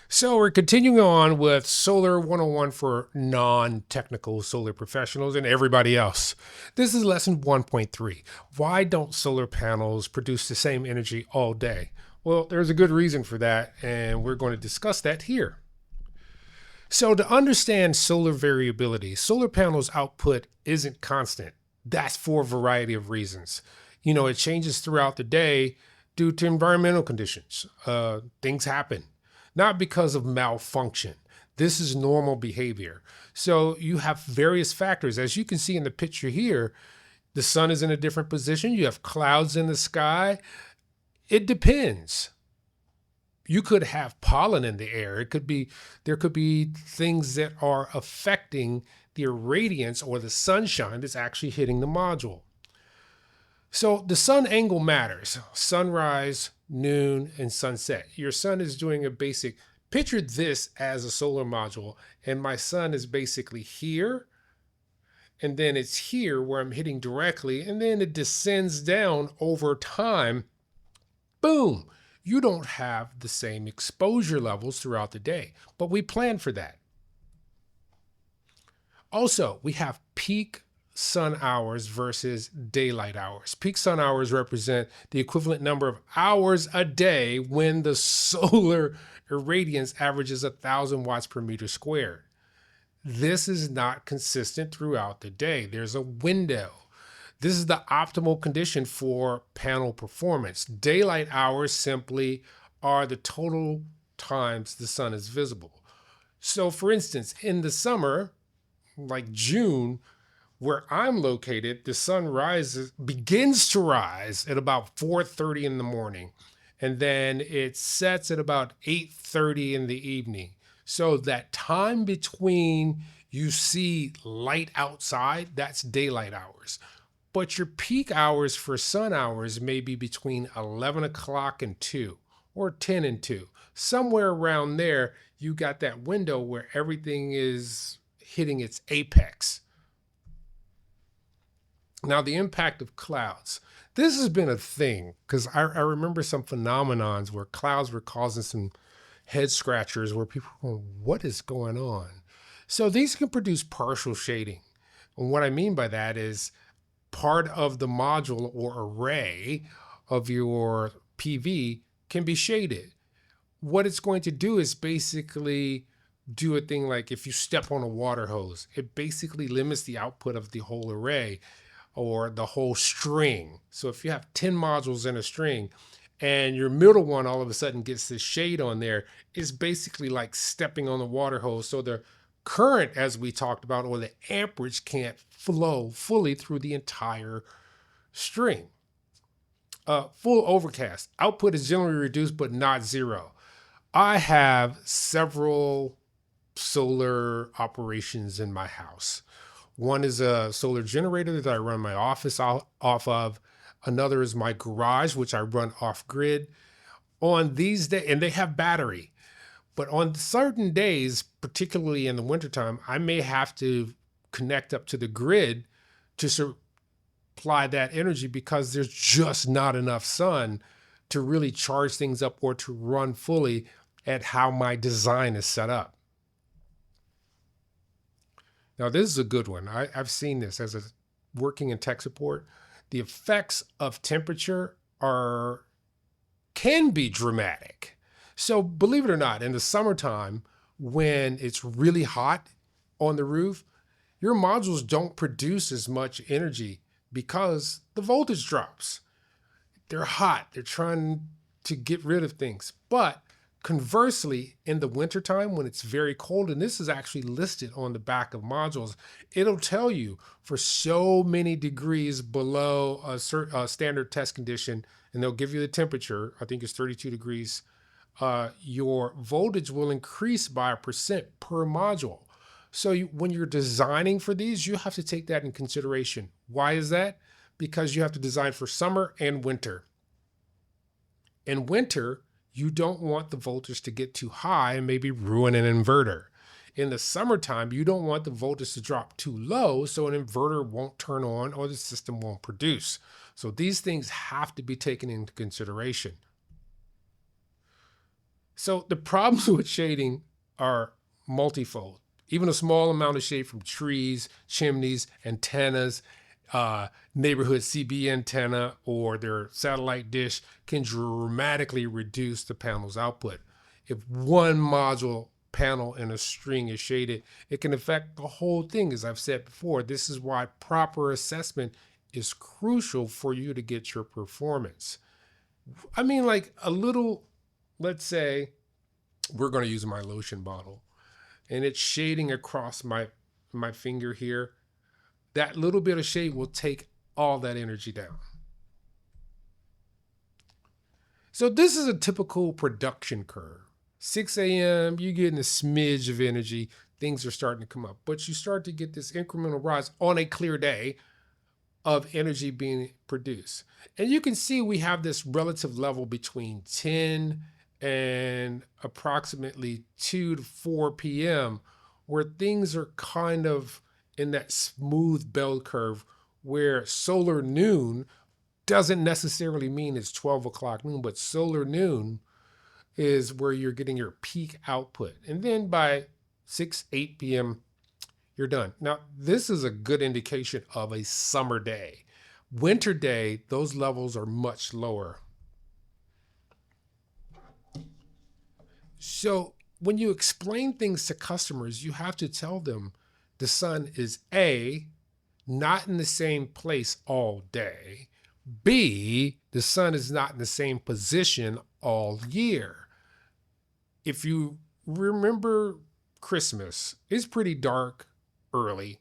So we're continuing on with Solar 101 for non-technical solar professionals and everybody else. This is lesson 1.3. Why don't solar panels produce the same energy all day? Well, there's a good reason for that, and we're going to discuss that here. So to understand solar variability, solar panels output isn't constant. That's for a variety of reasons. It changes throughout the day due to environmental conditions. Things happen, not because of malfunction. This is normal behavior. So you have various factors. As you can see in the picture here, the sun is in a different position. You have clouds in the sky. It depends. You could have pollen in the air. There could be things that are affecting the irradiance or the sunshine that's actually hitting the module. So the sun angle matters. Sunrise, noon, and sunset. Your sun is doing a basic, picture this as a solar module, and my sun is basically here, and then it's here where I'm hitting directly, and then it descends down over time. Boom! You don't have the same exposure levels throughout the day, but we plan for that. Also, we have peak sun hours versus daylight hours. Peak sun hours represent the equivalent number of hours a day when the solar irradiance averages 1,000 watts per meter squared. This is not consistent throughout the day. There's a window. This is the optimal condition for panel performance. Daylight hours simply are the total times the sun is visible. So for instance, in the summer, like June, where I'm located, the sun begins to rise at about 4:30 in the morning, and then it sets at about 8:30 in the evening. So that time between you see light outside, that's daylight hours. But your peak hours for sun hours may be between 11 o'clock and 2 or 10 and 2. Somewhere around there, you got that window where everything is hitting its apex. Now, the impact of clouds. This has been a thing because I remember some phenomenons where clouds were causing some head scratchers where people were going, what is going on? So these can produce partial shading. And what I mean by that is part of the module or array of your PV can be shaded. What it's going to do is basically do a thing like if you step on a water hose, it basically limits the output of the whole array or the whole string. So if you have 10 modules in a string and your middle one all of a sudden gets this shade on there, it's basically like stepping on the water hose. So the current, as we talked about, or the amperage can't flow fully through the entire string. Full overcast. Output is generally reduced, but not zero. I have several solar operations in my house. One is a solar generator that I run my office off of. Another is my garage, which I run off grid. On these days, and they have battery, but on certain days, particularly in the wintertime, I may have to connect up to the grid to supply that energy because there's just not enough sun to really charge things up or to run fully at how my design is set up. Now, this is a good one. I've seen this as a working in tech support. The effects of temperature can be dramatic. So believe it or not, in the summertime, when it's really hot on the roof, your modules don't produce as much energy because the voltage drops. They're hot. They're trying to get rid of things. But conversely, in the wintertime, when it's very cold, and this is actually listed on the back of modules, it'll tell you for so many degrees below a standard test condition, and they'll give you the temperature, I think it's 32 degrees, your voltage will increase by 1% per module. So when you're designing for these, you have to take that in consideration. Why is that? Because you have to design for summer and winter. In winter, you don't want the voltage to get too high and maybe ruin an inverter. In the summertime, you don't want the voltage to drop too low so an inverter won't turn on or the system won't produce. So these things have to be taken into consideration. So the problems with shading are multifold. Even a small amount of shade from trees, chimneys, antennas, neighborhood CB antenna, or their satellite dish can dramatically reduce the panel's output. If one module panel in a string is shaded, it can affect the whole thing. As I've said before, this is why proper assessment is crucial for you to get your performance. I mean, like a little, let's say we're going to use my lotion bottle and it's shading across my finger here. That little bit of shade will take all that energy down. So this is a typical production curve. 6 a.m., you're getting a smidge of energy. Things are starting to come up, but you start to get this incremental rise on a clear day of energy being produced. And you can see we have this relative level between 10 and approximately 2 to 4 p.m., where things are kind of in that smooth bell curve where solar noon doesn't necessarily mean it's 12 o'clock noon, but solar noon is where you're getting your peak output. And then by 6, 8 p.m., you're done. Now, this is a good indication of a summer day. Winter day, those levels are much lower. So when you explain things to customers, you have to tell them the sun is A, not in the same place all day. B, the sun is not in the same position all year. If you remember Christmas, it's pretty dark early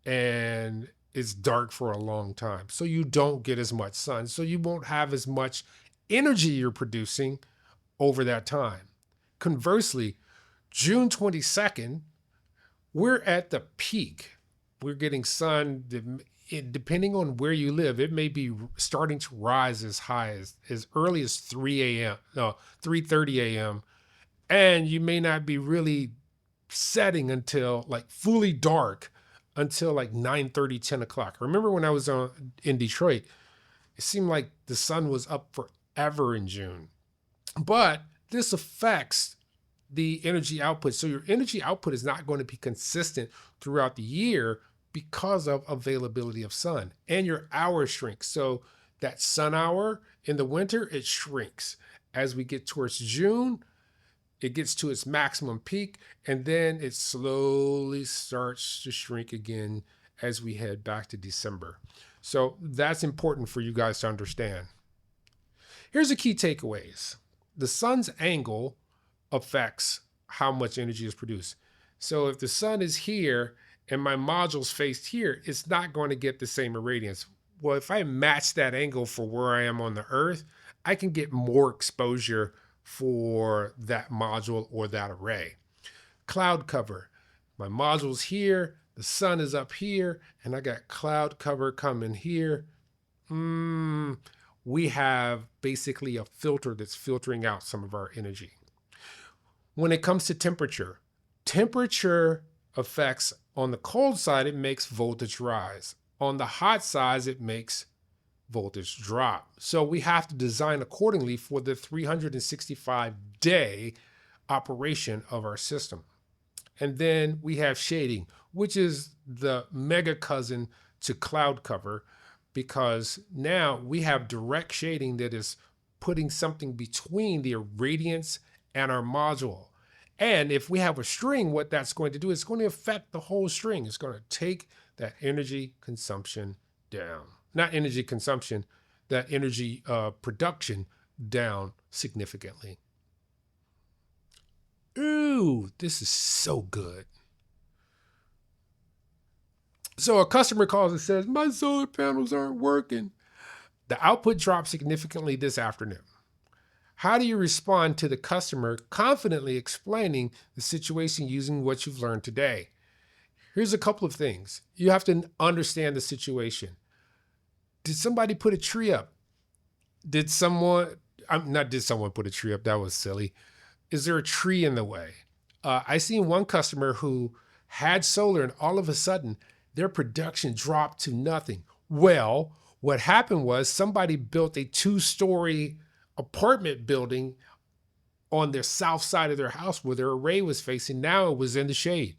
and it's dark for a long time. So you don't get as much sun. So you won't have as much energy you're producing over that time. Conversely, June 22nd, we're at the peak. We're getting sun, depending on where you live, it may be starting to rise as high as early as 3 a.m., no, 3:30 a.m. And you may not be really setting until like fully dark until like 9:30, 10 o'clock. I remember when I was in Detroit, it seemed like the sun was up forever in June. But this affects the energy output. So your energy output is not going to be consistent throughout the year because of availability of sun, and your hours shrink. So that sun hour in the winter, it shrinks. As we get towards June, it gets to its maximum peak, and then it slowly starts to shrink again as we head back to December. So that's important for you guys to understand. Here's the key takeaways. The sun's angle affects how much energy is produced. So if the sun is here and my module's faced here, it's not going to get the same irradiance. Well, if I match that angle for where I am on the Earth, I can get more exposure for that module or that array. Cloud cover. My module's here, the sun is up here, and I got cloud cover coming here. We have basically a filter that's filtering out some of our energy. When it comes to temperature, temperature affects, on the cold side, it makes voltage rise. On the hot side, it makes voltage drop. So we have to design accordingly for the 365-day operation of our system. And then we have shading, which is the mega cousin to cloud cover, because now we have direct shading that is putting something between the irradiance and our module. And if we have a string, what that's going to do is going to affect the whole string. It's going to take that energy consumption down. Not energy consumption, that energy production down significantly. Ooh, this is so good. So a customer calls and says, my solar panels aren't working. The output dropped significantly this afternoon. How do you respond to the customer confidently explaining the situation using what you've learned today? Here's a couple of things. You have to understand the situation. Did somebody put a tree up? Did someone put a tree up? That was silly. Is there a tree in the way? I seen one customer who had solar and all of a sudden their production dropped to nothing. Well, what happened was somebody built a 2-story apartment building on their south side of their house where their array was facing. Now it was in the shade.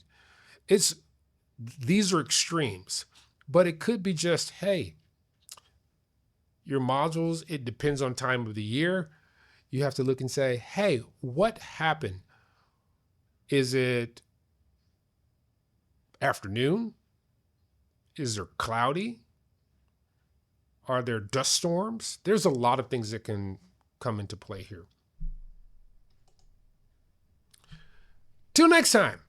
These are extremes, but it could be just, hey, your modules, it depends on time of the year. You have to look and say, hey, what happened? Is it afternoon? Is there cloudy? Are there dust storms? There's a lot of things that can come into play here. Till next time,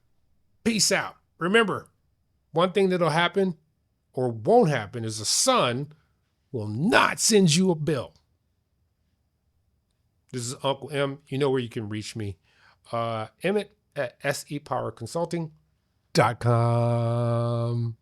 peace out. Remember, one thing that'll happen or won't happen is the sun will not send you a bill. This is Uncle M. You know where you can reach me. Emmett at sepowerconsulting.com.